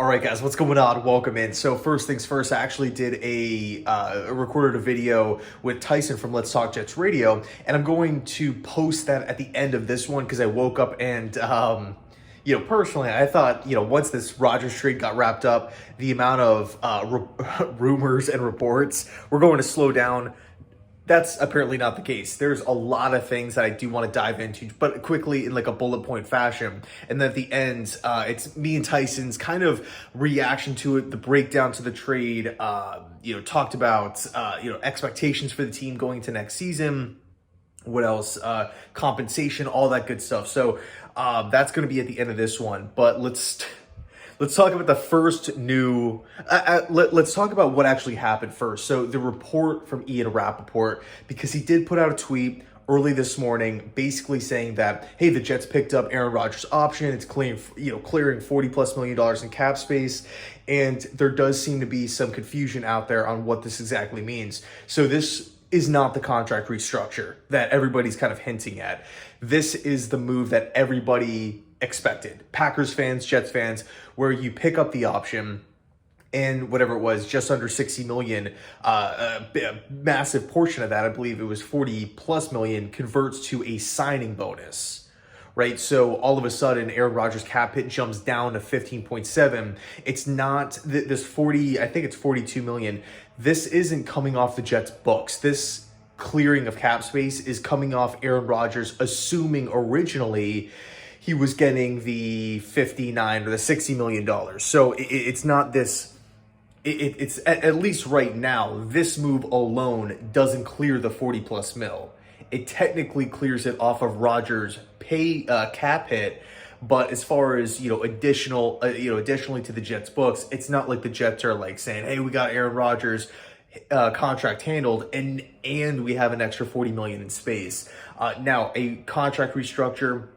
All right, guys, what's going on? Welcome in. So first things first, I actually did recorded a video with Tyson from Let's Talk Jets Radio, and I'm going to post that at the end of this one because I woke up and, personally, I thought, once this Rodgers trade got wrapped up, the amount of rumors and reports were going to slow down. That's apparently not the case. There's a lot of things that I do want to dive into, but quickly in like a bullet point fashion. And then at the end, it's me and Tyson's kind of reaction to it, the breakdown to the trade, talked about, expectations for the team going into next season. What else? Compensation, all that good stuff. So that's going to be at the end of this one. But let's talk about the first new, let's talk about what actually happened first. So the report from Ian Rapoport, because he did put out a tweet early this morning, basically saying that, hey, the Jets picked up Aaron Rodgers' option. It's clearing $40+ million in cap space. And there does seem to be some confusion out there on what this exactly means. So this is not the contract restructure that everybody's kind of hinting at. This is the move that everybody expected. Packers fans, Jets fans, where you pick up the option and whatever it was, just under 60 million, a massive portion of that, I believe it was 40+ million, converts to a signing bonus, right? So all of a sudden, Aaron Rodgers' cap hit jumps down to 15.7. It's not this 40, I think it's 42 million. This isn't coming off the Jets' books. This clearing of cap space is coming off Aaron Rodgers, assuming originally he was getting the 59 or the $60 million. So it's not this, it's at least right now, this move alone doesn't clear the 40+ mil. It technically clears it off of Rodgers' pay cap hit. But as far as, additionally to the Jets books, it's not like the Jets are like saying, hey, we got Aaron Rodgers contract handled and we have an extra 40 million in space. Now a contract restructure,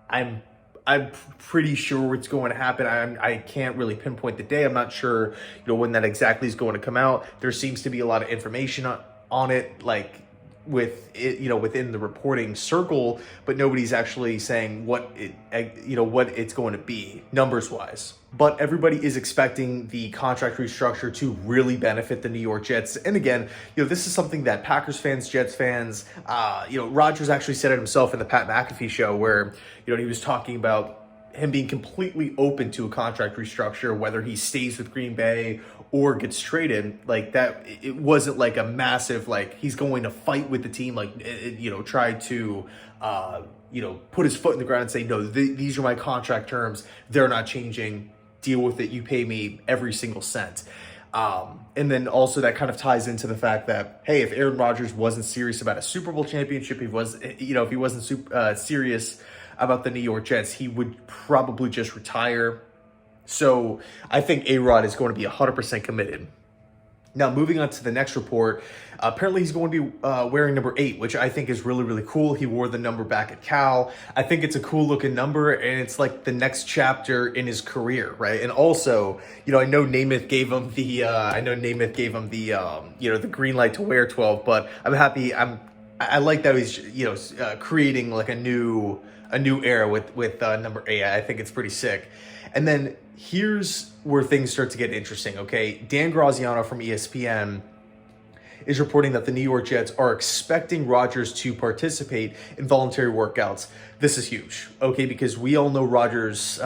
I'm pretty sure it's going to happen. I can't really pinpoint the day. I'm not sure, when that exactly is going to come out. There seems to be a lot of information on it, like with it, within the reporting circle, but nobody's actually saying what it's going to be numbers wise. But everybody is expecting the contract restructure to really benefit the New York Jets. And again, this is something that Packers fans, Jets fans, Rodgers actually said it himself in the Pat McAfee show where, he was talking about him being completely open to a contract restructure, whether he stays with Green Bay or gets traded. Like that, it wasn't like a massive, like he's going to fight with the team, like, try to, put his foot in the ground and say, no, these are my contract terms. They're not changing. Deal with it. You pay me every single cent. And then also that kind of ties into the fact that, hey, if Aaron Rodgers wasn't serious about a Super Bowl championship, if he wasn't serious about the New York Jets, he would probably just retire. So I think A-Rod is going to be 100% committed. Now, moving on to the next report, apparently he's going to be wearing number 8, which I think is really, really cool. He wore the number back at Cal. I think it's a cool looking number, and it's like the next chapter in his career, right? And also, I know Namath gave him the, the green light to wear 12, but I'm happy. I like that he's, creating like a new era with number 8. I think it's pretty sick. And then here's where things start to get interesting, okay? Dan Graziano from ESPN is reporting that the New York Jets are expecting Rodgers to participate in voluntary workouts. This is huge, okay? Because we all know Rodgers, in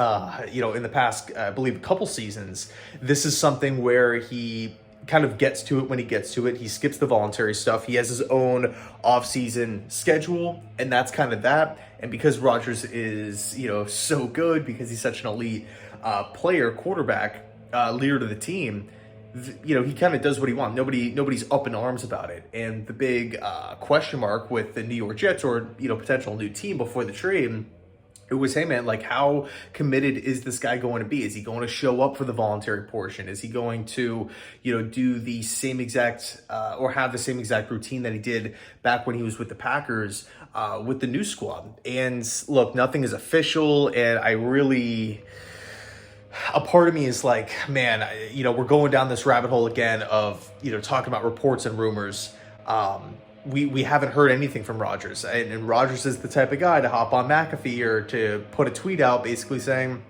the past, I believe a couple seasons, this is something where he kind of gets to it when he gets to it. He skips the voluntary stuff. He has his own offseason schedule, and that's kind of that. And because Rodgers is, so good, because he's such an elite player, quarterback, leader to the team, he kind of does what he wants. Nobody's up in arms about it. And the big question mark with the New York Jets or, potential new team before the trade, it was, hey man, like how committed is this guy going to be? Is he going to show up for the voluntary portion? Is he going to, do the same exact or have the same exact routine that he did back when he was with the Packers with the new squad? And look, nothing is official. And a part of me is like, man, we're going down this rabbit hole again of, talking about reports and rumors. We haven't heard anything from Rodgers. And Rodgers is the type of guy to hop on McAfee or to put a tweet out basically saying,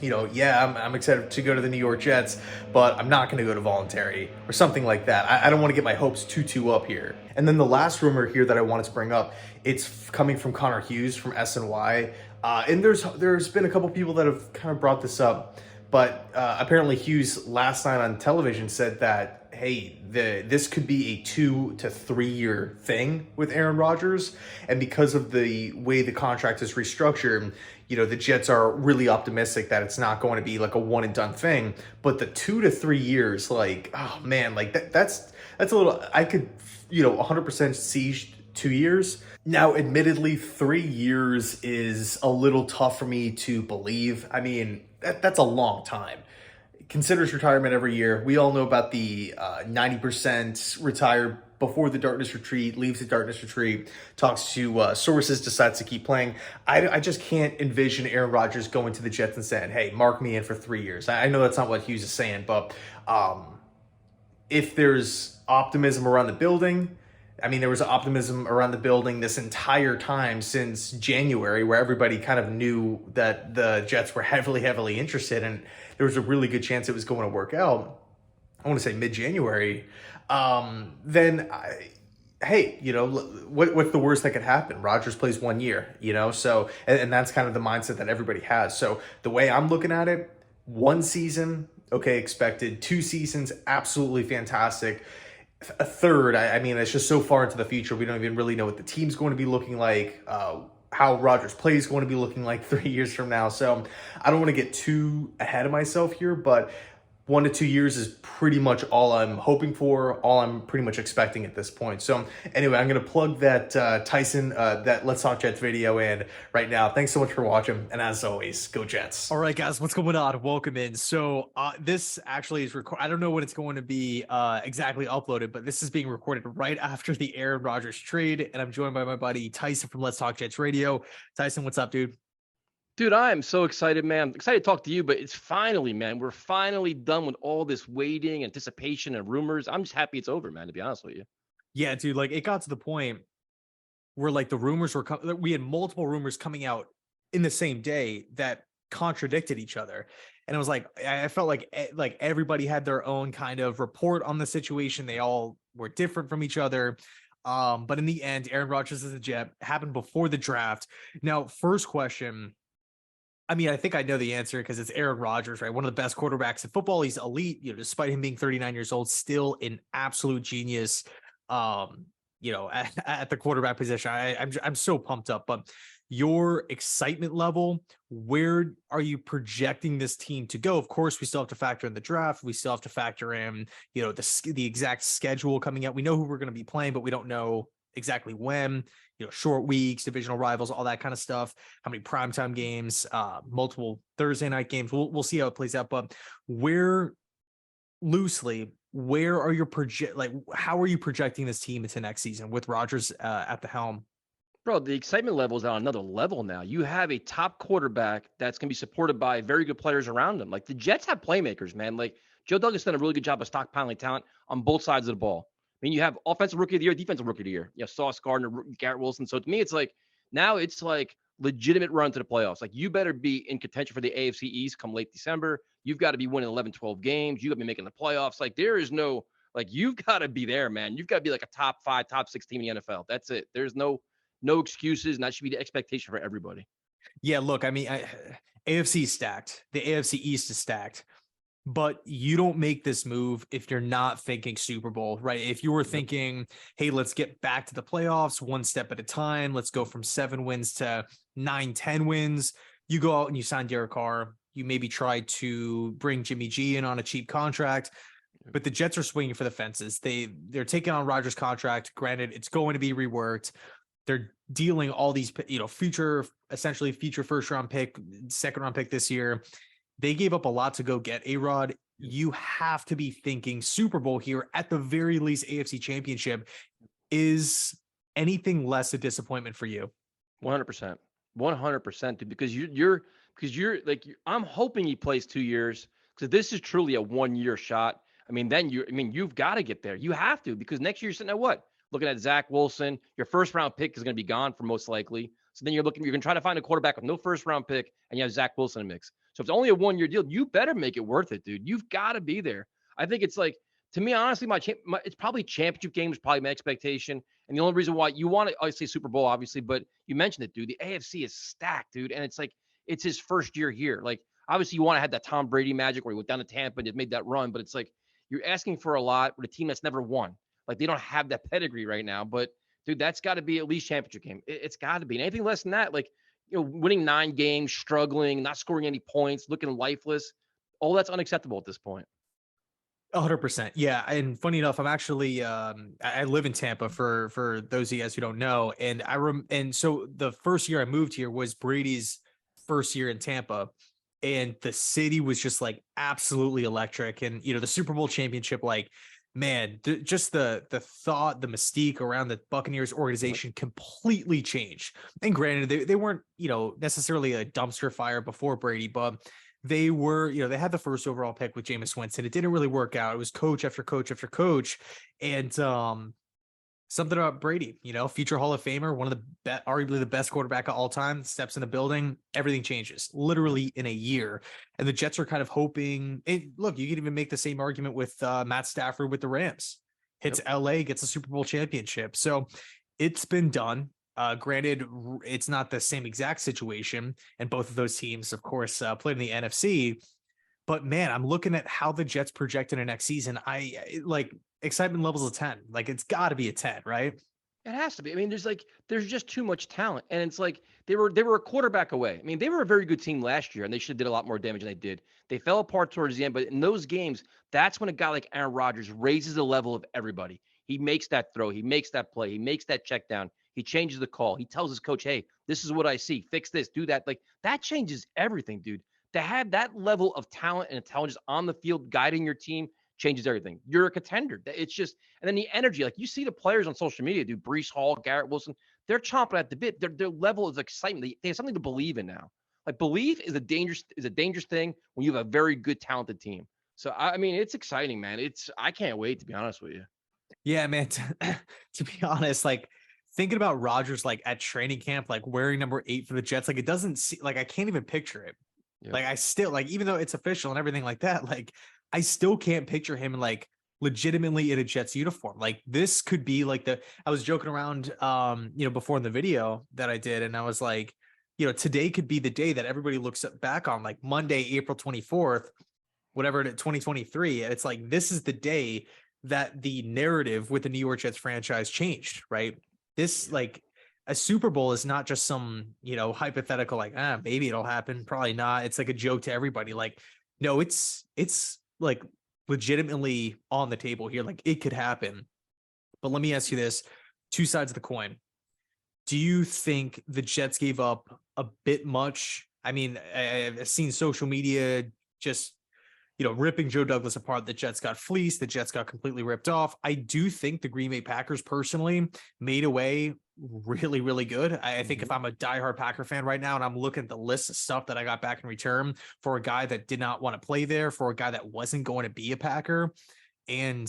yeah, I'm excited to go to the New York Jets, but I'm not going to go to voluntary or something like that. I don't want to get my hopes too up here. And then the last rumor here that I wanted to bring up, it's coming from Connor Hughes from SNY. And there's been a couple people that have kind of brought this up, but apparently Hughes last night on television said that, hey, this could be a 2 to 3 year thing with Aaron Rodgers, and because of the way the contract is restructured, the Jets are really optimistic that it's not going to be like a one and done thing. But the 2 to 3 years, like, oh man, like that's a little. I could 100% see 2 years. Now, admittedly, 3 years is a little tough for me to believe. I mean, that's a long time. Considers retirement every year. We all know about the 90% retired before the darkness retreat, leaves the darkness retreat, talks to sources, decides to keep playing. I just can't envision Aaron Rodgers going to the Jets and saying, hey, mark me in for 3 years. I know that's not what Hughes is saying, but if there's optimism around the building, I mean, there was optimism around the building this entire time since January, where everybody kind of knew that the Jets were heavily interested, and there was a really good chance it was going to work out. I want to say mid-January. Hey, what's the worst that could happen? Rodgers plays 1 year, so, and that's kind of the mindset that everybody has. So the way I'm looking at it, 1 season, okay, expected. 2 seasons, absolutely fantastic. A third, I mean, it's just so far into the future. We don't even really know what the team's going to be looking like, how Rodgers plays is going to be looking like 3 years from now. So I don't want to get too ahead of myself here, but 1 to 2 years is pretty much all I'm hoping for, all I'm pretty much expecting at this point. So anyway, I'm going to plug that Tyson, that Let's Talk Jets video in right now. Thanks so much for watching. And as always, go Jets. All right, guys, what's going on? Welcome in. So this actually is I don't know when it's going to be exactly uploaded, but this is being recorded right after the Aaron Rodgers trade. And I'm joined by my buddy Tyson from Let's Talk Jets Radio. Tyson, what's up, dude? Dude, I am so excited, man. I'm excited to talk to you, but it's finally, man, we're finally done with all this waiting, anticipation, and rumors. I'm just happy it's over, man, to be honest with you. Yeah, dude, like it got to the point where like the rumors were we had multiple rumors coming out in the same day that contradicted each other. And it was like, I felt like everybody had their own kind of report on the situation. They all were different from each other. But in the end, Aaron Rodgers as a Jet happened before the draft. Now, first question, I mean, I think I know the answer because it's Aaron Rodgers, right? One of the best quarterbacks in football. He's elite, despite him being 39 years old, still an absolute genius, at the quarterback position. I'm so pumped up, but your excitement level, where are you projecting this team to go? Of course, we still have to factor in the draft. We still have to factor in, the exact schedule coming out. We know who we're going to be playing, but we don't know exactly when. Short weeks, divisional rivals, all that kind of stuff. How many primetime games, multiple Thursday night games. We'll see how it plays out. But where are your how are you projecting this team into next season with Rodgers at the helm? Bro, the excitement level is on another level now. You have a top quarterback that's going to be supported by very good players around him. Like the Jets have playmakers, man. Like Joe Douglas done a really good job of stockpiling talent on both sides of the ball. I mean, you have offensive rookie of the year, defensive rookie of the year. Sauce Gardner, Garrett Wilson. So to me, it's like now it's like legitimate run to the playoffs. Like you better be in contention for the AFC East come late December. You've got to be winning 11, 12 games. You got to be making the playoffs. Like there is no, like you've got to be there, man. You've got to be like a top 5, top 6 team in the NFL. That's it. There's no excuses. And that should be the expectation for everybody. Yeah, look, I mean, AFC is stacked. The AFC East is stacked. But you don't make this move if you're not thinking Super Bowl, right? If you were thinking, hey, let's get back to the playoffs one step at a time. Let's go from 7 wins to 9, 10 wins. You go out and you sign Derek Carr. You maybe try to bring Jimmy G in on a cheap contract. But the Jets are swinging for the fences. They're taking on Rodgers' contract. Granted, it's going to be reworked. They're dealing all these, future first round pick, second round pick this year. They gave up a lot to go get A-Rod. You have to be thinking Super Bowl here, at the very least AFC Championship. Is anything less a disappointment for you? 100%. 100%, dude, because you're like, I'm hoping he plays 2 years because this is truly a 1-year shot. I mean, you've got to get there. You have to, because next year you're sitting at what? Looking at Zach Wilson, your first round pick is going to be gone for most likely. So then you're going to try to find a quarterback with no first round pick, and you have Zach Wilson in the mix. So if it's only a 1-year deal, you better make it worth it, dude. You've got to be there. I think it's like, to me, honestly, it's probably championship game is probably my expectation. And the only reason why you want to, obviously, Super Bowl, obviously, but you mentioned it, dude. The AFC is stacked, dude. And it's like, it's his first year here. Like, obviously, you want to have that Tom Brady magic where he went down to Tampa and just made that run. But it's like, you're asking for a lot with a team that's never won. Like, they don't have that pedigree right now. But, dude, that's got to be at least championship game. It's got to be. And anything less than that, like, winning 9 games, struggling, not scoring any points, looking lifeless, all that's unacceptable at this point. 100%. Yeah. And funny enough, I'm actually, I live in Tampa for those of you guys who don't know. And and so the first year I moved here was Brady's first year in Tampa, and the city was just like absolutely electric. And, the Super Bowl championship, like, man, just the thought, the mystique around the Buccaneers organization completely changed. And granted, they weren't, necessarily a dumpster fire before Brady, but they were, they had the first overall pick with Jameis Winston. It didn't really work out. It was coach after coach after coach. And something about Brady, future Hall of Famer, one of the arguably the best quarterback of all time, steps in the building, everything changes literally in a year. And the Jets are kind of hoping, look, you can even make the same argument with Matt Stafford with the Rams. Hits LA, gets a Super Bowl championship. So it's been done. Granted, it's not the same exact situation, and both of those teams, of course, played in the NFC. But man, I'm looking at how the Jets projected in next season. I like excitement levels of 10. Like, it's got to be a 10, right? It has to be. I mean, there's just too much talent, and it's like they were a quarterback away. I mean, they were a very good team last year, and they should have did a lot more damage than they did. They fell apart towards the end, but in those games, that's when a guy like Aaron Rodgers raises the level of everybody. He makes that throw, he makes that play, he makes that check down, he changes the call, he tells his coach, "Hey, this is what I see. Fix this, do that." Like, that changes everything, dude. To have that level of talent and intelligence on the field guiding your team changes everything. You're a contender. It's just, and then the energy, like, you see the players on social media, dude, Breece Hall, Garrett Wilson, they're chomping at the bit. Their level of excitement, they have something to believe in now. Like, belief is a dangerous thing when you have a very good, talented team. So, I mean, it's exciting, man. I can't wait, to be honest with you. Yeah, man. To be honest, like, thinking about Rodgers, like, at training camp, like, wearing number 8 for the Jets, like, it doesn't see, like, I can't even picture it. Yep. Like, I still, like, even though it's official and everything like that, like, I still can't picture him like legitimately in a Jets uniform. Like, this could be like I was joking around, before in the video that I did. And I was like, today could be the day that everybody looks back on, like Monday, April 24th, whatever, 2023. And it's like, this is the day that the narrative with the New York Jets franchise changed, right? This, like, a Super Bowl is not just some, hypothetical, like, maybe it'll happen. Probably not. It's like a joke to everybody. Like, no, it's like legitimately on the table here. Like, it could happen. But let me ask you this, 2 sides of the coin. Do you think the Jets gave up a bit much? I mean, I've seen social media just, ripping Joe Douglas apart. The Jets got fleeced. The Jets got completely ripped off. I do think the Green Bay Packers personally made away really, really good. I think if I'm a diehard Packer fan right now and I'm looking at the list of stuff that I got back in return for a guy that did not want to play there, for a guy that wasn't going to be a Packer, and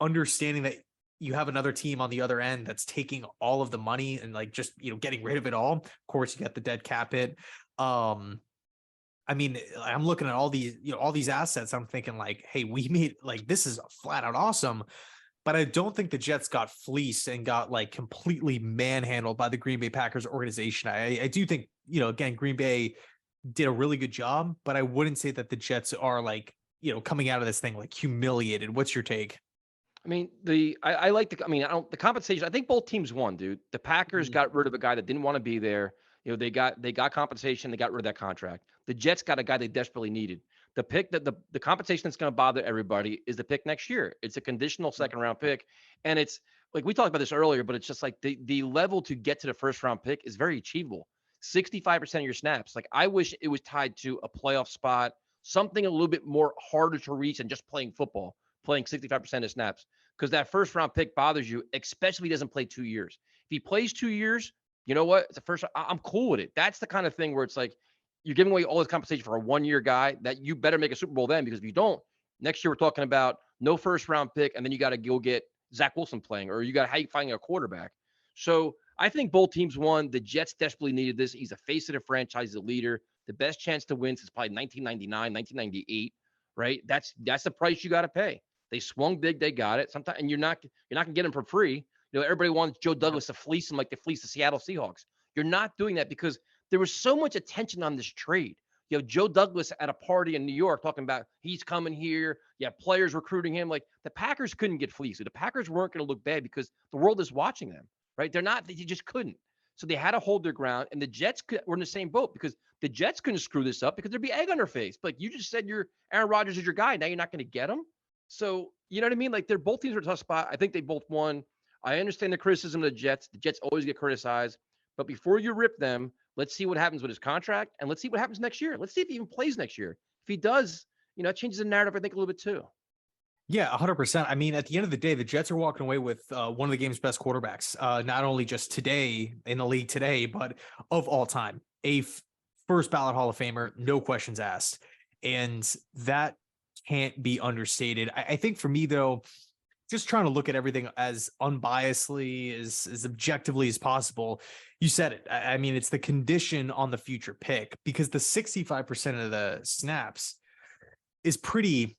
understanding that you have another team on the other end that's taking all of the money and, like, just, getting rid of it all. Of course, you got the dead cap hit. I mean, I'm looking at all these assets. I'm thinking, like, hey, we made, like, this is flat out awesome. But I don't think the Jets got fleeced and got, like, completely manhandled by the Green Bay Packers organization. I do think, again, Green Bay did a really good job, but I wouldn't say that the Jets are, like, coming out of this thing, like, humiliated. What's your take? I mean, I like the compensation. I think both teams won, dude. The Packers got rid of a guy that didn't want to be there. They got compensation. They got rid of that contract. The Jets got a guy they desperately needed. The pick that the compensation that's going to bother everybody is the pick next year. It's a conditional 2nd round pick. And it's like, we talked about this earlier, but it's just like the level to get to the 1st round pick is very achievable. 65% of your snaps. Like, I wish it was tied to a playoff spot, something a little bit more harder to reach than just playing football, playing 65% of snaps. Because that 1st round pick bothers you, especially if he doesn't play 2 years. If he plays 2 years, you know what? It's the first. I'm cool with it. That's the kind of thing where it's like, you're giving away all this compensation for a 1-year guy that you better make a Super Bowl then, because if you don't, next year we're talking about no 1st round pick, and then you got to go get Zach Wilson playing, or you got how you finding a quarterback. So I think both teams won. The Jets desperately needed this. He's a face of the franchise, he's a leader. the best chance to win since probably 1999, 1998, right? That's the price you got to pay. They swung big, they got it. Sometimes, and you're not gonna get them for free. Everybody wants Joe Douglas to fleece them like they fleece the Seattle Seahawks. You're not doing that because there was so much attention on this trade. You have Joe Douglas at a party in New York talking about he's coming here. You have players recruiting him. Like the Packers couldn't get fleeced. The Packers weren't going to look bad because the world is watching them, right? They just couldn't. So they had to hold their ground. And the Jets were in the same boat because the Jets couldn't screw this up because there'd be egg on their face. But you just said Aaron Rodgers is your guy. Now you're not going to get him. So you know what I mean? Like they're both teams are in a tough spot. I think they both won. I understand the criticism of the Jets. The Jets always get criticized. But before you rip them, let's see what happens with his contract, and let's see what happens next year. Let's see if he even plays next year. If he does, it changes the narrative, I think, a little bit too. Yeah, 100%. I mean, at the end of the day, the Jets are walking away with one of the game's best quarterbacks, not only just today in the league today, but of all time. First ballot Hall of Famer, no questions asked. And that can't be understated. I think for me, though, just trying to look at everything as unbiasedly, as objectively as possible. You said it. I mean, it's the condition on the future pick because the 65% of the snaps is pretty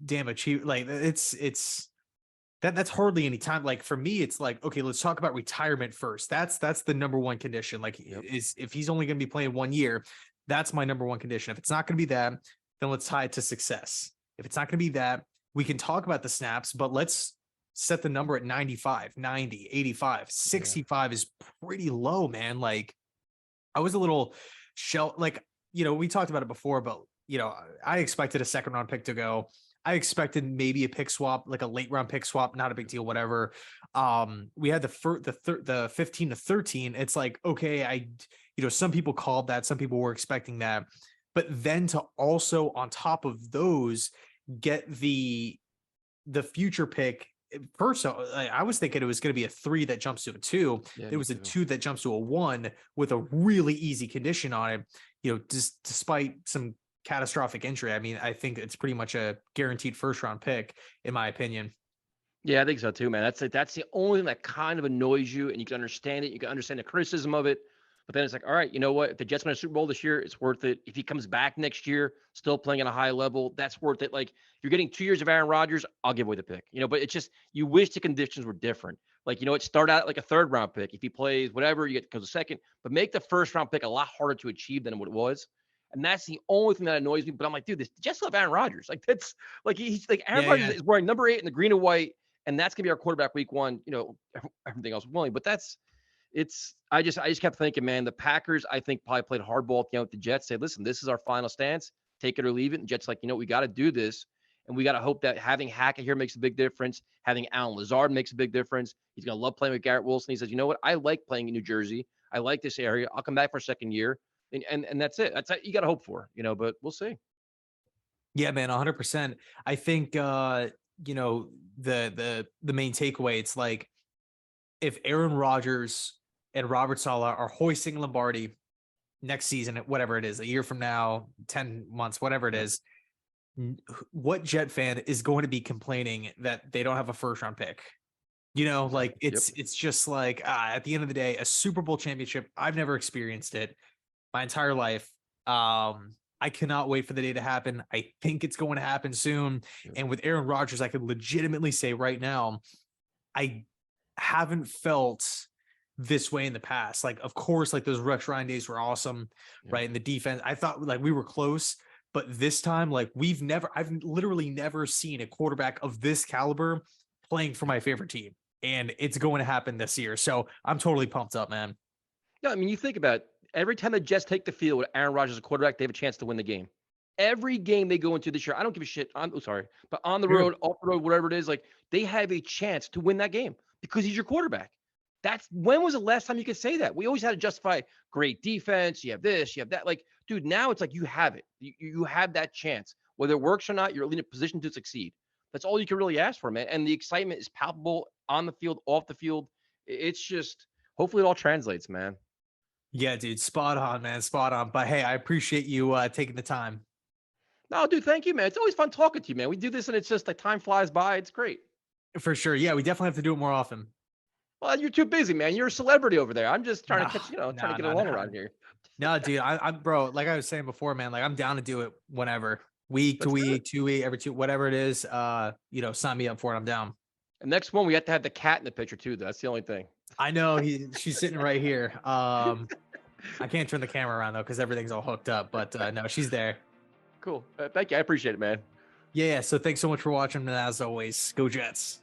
damn achievable. Like that's hardly any time. Like for me, it's like, okay, let's talk about retirement first. That's the number one condition. Like is if he's only going to be playing 1 year, that's my number one condition. If it's not going to be that, then let's tie it to success. If it's not going to be that, we can talk about the snaps, but let's set the number at 95, 90, 85, 65 is pretty low, man. Like I was a little we talked about it before, but I expected a second round pick to go. I expected maybe a pick swap, like a late round pick swap, not a big deal, whatever. We had the 15 to 13. It's like, okay, some people called that, some people were expecting that, but then to also on top of those get the future pick first. I was thinking it was going to be a 3 that jumps to a 2. Yeah, it was a 2 that jumps to a 1 with a really easy condition on it. Despite some catastrophic injury. I mean, I think it's pretty much a guaranteed first round pick, in my opinion. Yeah, I think so too, man. That's the only thing that kind of annoys you, and you can understand it. You can understand the criticism of it. But then it's like, all right, you know what? If the Jets win a Super Bowl this year, it's worth it. If he comes back next year, still playing at a high level, that's worth it. Like, if you're getting 2 years of Aaron Rodgers, I'll give away the pick. But it's just, you wish the conditions were different. Like, start out like a third round pick. If he plays whatever, you get goes a second. But make the first round pick a lot harder to achieve than what it was. And that's the only thing that annoys me. But I'm like, dude, the Jets love Aaron Rodgers. Like, that's like he's like Aaron Rodgers is wearing number 8 in the green and white, and that's gonna be our quarterback week 1. Everything else willing, but I just kept thinking, man, the Packers, I think, probably played hardball at the end with the Jets. Say, listen, this is our final stance. Take it or leave it. And Jets like, we got to do this. And we got to hope that having Hackett here makes a big difference. Having Alan Lazard makes a big difference. He's going to love playing with Garrett Wilson. He says, you know what? I like playing in New Jersey. I like this area. I'll come back for a second year. And that's it. That's what you got to hope for, but we'll see. Yeah, man, 100%. I think, the main takeaway, it's like if Aaron Rodgers and Robert Saleh are hoisting Lombardi next season, whatever it is, a year from now, 10 months, whatever it is, what Jet fan is going to be complaining that they don't have a first round pick? It's just like, at the end of the day, a Super Bowl championship, I've never experienced it my entire life. I cannot wait for the day to happen. I think it's going to happen soon. And with Aaron Rodgers, I could legitimately say right now, I haven't felt this way in the past. Like, of course, like those Rex Ryan days were awesome, right? And the defense, I thought like we were close, but this time, like I've literally never seen a quarterback of this caliber playing for my favorite team. And it's going to happen this year. So I'm totally pumped up, man. Yeah, I mean, you think about it, every time the Jets take the field with Aaron Rodgers as a quarterback, they have a chance to win the game. Every game they go into this year, I don't give a shit. But on the road, off the road, whatever it is, like they have a chance to win that game because he's your quarterback. When was the last time you could say that? We always had to justify great defense. You have this, you have that. Like, dude, now it's like you have it. You have that chance. Whether it works or not, you're in a position to succeed. That's all you can really ask for, man. And the excitement is palpable on the field, off the field. It's just, hopefully it all translates, man. Yeah, dude, spot on, man, spot on. But hey, I appreciate you taking the time. No, dude, thank you, man. It's always fun talking to you, man. We do this and it's just like time flies by. It's great. For sure. Yeah, we definitely have to do it more often. Well, you're too busy, man. You're a celebrity over there. I'm just trying to catch, trying to get along around here. No, dude, I'm bro. Like I was saying before, man. Like I'm down to do it whenever, week to Let's do week, 2 week, every two, whatever it is. Sign me up for it. I'm down. And next one, we have to have the cat in the picture too. That's the only thing. I know she's sitting right here. I can't turn the camera around though because everything's all hooked up. But no, she's there. Cool. Thank you. I appreciate it, man. Yeah. So thanks so much for watching, and as always, go Jets.